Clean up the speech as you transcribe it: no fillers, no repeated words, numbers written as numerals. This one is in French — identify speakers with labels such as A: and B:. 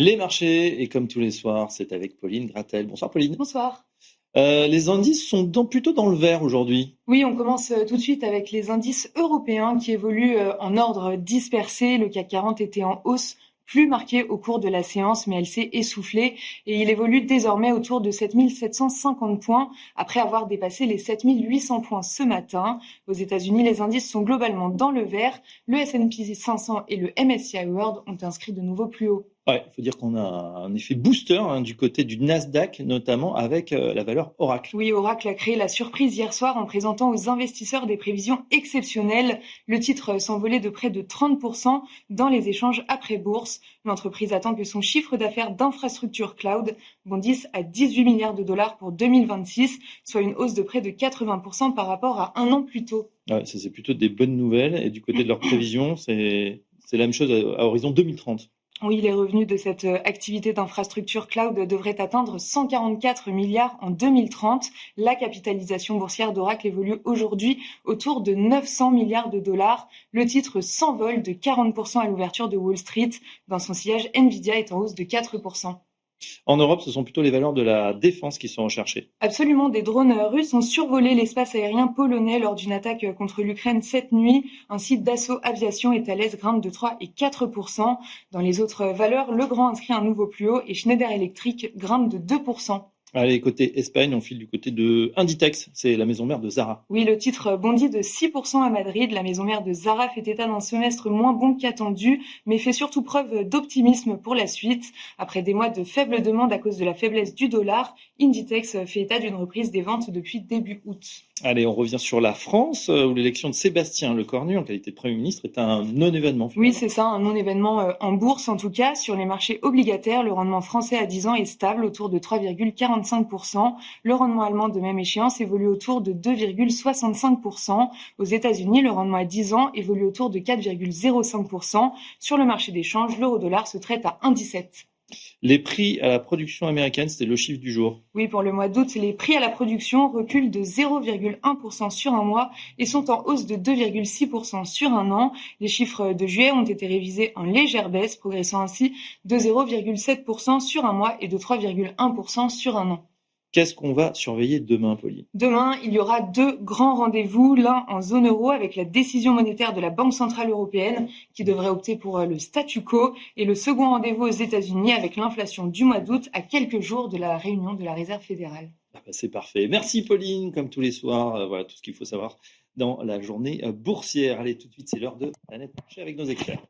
A: Les marchés, et comme tous les soirs, c'est avec Pauline Gratel. Bonsoir Pauline.
B: Bonsoir.
A: Les indices sont plutôt dans le vert aujourd'hui.
B: Oui, on commence tout de suite avec les indices européens qui évoluent en ordre dispersé. Le CAC 40 était en hausse plus marquée au cours de la séance, mais elle s'est essoufflée et il évolue désormais autour de 7 750 points après avoir dépassé les 7 800 points ce matin. Aux États-Unis, les indices sont globalement dans le vert. Le S&P 500 et le MSCI World ont inscrit de nouveaux plus hauts.
A: Ouais, il faut dire qu'on a un effet booster du côté du Nasdaq, notamment avec la valeur Oracle.
B: Oui, Oracle a créé la surprise hier soir en présentant aux investisseurs des prévisions exceptionnelles. Le titre s'envolait de près de 30% dans les échanges après bourse. L'entreprise attend que son chiffre d'affaires d'infrastructure cloud bondisse à 18 milliards de dollars pour 2026, soit une hausse de près de 80% par rapport à un an plus tôt.
A: Ouais, ça, c'est plutôt des bonnes nouvelles. Et du côté de leurs prévisions, c'est la même chose à horizon 2030.
B: Oui, les revenus de cette activité d'infrastructure cloud devraient atteindre 144 milliards en 2030. La capitalisation boursière d'Oracle évolue aujourd'hui autour de 900 milliards de dollars. Le titre s'envole de 40% à l'ouverture de Wall Street. Dans son sillage, Nvidia est en hausse de 4%.
A: En Europe, ce sont plutôt les valeurs de la défense qui sont recherchées.
B: Absolument, des drones russes ont survolé l'espace aérien polonais lors d'une attaque contre l'Ukraine cette nuit. Un site d'Assaut Aviation et Thales grimpe de 3 et 4%. Dans les autres valeurs, Legrand inscrit un nouveau plus haut et Schneider Electric grimpe de 2%.
A: Allez, côté Espagne, on file du côté de Inditex, c'est la maison mère de Zara.
B: Oui, le titre bondit de 6% à Madrid. La maison mère de Zara fait état d'un semestre moins bon qu'attendu, mais fait surtout preuve d'optimisme pour la suite. Après des mois de faible demande à cause de la faiblesse du dollar, Inditex fait état d'une reprise des ventes depuis début août.
A: Allez, on revient sur la France, où l'élection de Sébastien Lecornu en qualité de Premier ministre est un non-événement.
B: Oui, c'est ça, un non-événement en bourse en tout cas. Sur les marchés obligataires, le rendement français à 10 ans est stable autour de 3,45%. Le rendement allemand de même échéance évolue autour de 2,65%. Aux États-Unis, le rendement à 10 ans évolue autour de 4,05%. Sur le marché des changes, l'euro-dollar se traite à 1,17.
A: Les prix à la production américaine, c'était le chiffre du jour.
B: Oui, pour le mois d'août, les prix à la production reculent de 0,1% sur un mois et sont en hausse de 2,6% sur un an. Les chiffres de juillet ont été révisés en légère baisse, progressant ainsi de 0,7% sur un mois et de 3,1% sur un an.
A: Qu'est-ce qu'on va surveiller demain, Pauline?
B: Demain, il y aura deux grands rendez-vous, l'un en zone euro avec la décision monétaire de la Banque centrale européenne qui devrait opter pour le statu quo et le second rendez-vous aux États-Unis avec l'inflation du mois d'août à quelques jours de la réunion de la Réserve fédérale.
A: Ah bah, c'est parfait. Merci Pauline, comme tous les soirs. Voilà tout ce qu'il faut savoir dans la journée boursière. Allez, tout de suite, c'est l'heure de Planète Marché avec nos experts.